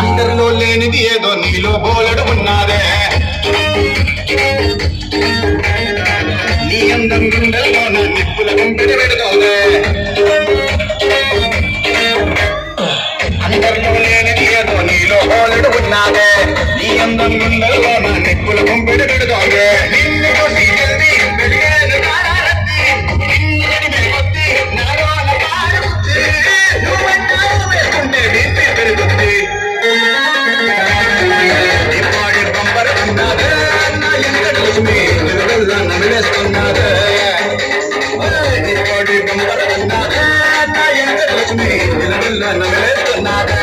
అందరిలో లేనిది ఏదో నీలో బోలెడు ఉన్నాదే, నీ అందం గుండెల్లో నా నిప్పుల గుంపెడి పెడుతోందే. అందరిలో లేనిది ఏదో నీలో బోలెడు ఉన్నాదే, నీ అందం గుండెల్లో నా నిప్పుల గుంపెడి పెడుతోందే. నిన్ను చూసి జల్దీ పెరిగేది కారారత్తి, నిన్ను నడిమే కొద్ది నాలోన కారుతుంది, నువ్వంటావు వేసుకుంటే బీపీ పెరుగుతుంది. ఇప్పటి బంపర్ ఉన్నదే నా ఎంకటి లక్ష్మి నిలువెల్లా నమిలేస్తున్నదే, ఇప్పటి బంపర్ ఉన్నదే నా ఎంకటి లక్ష్మి నిలువెల్లా నమిలేస్తున్నదే.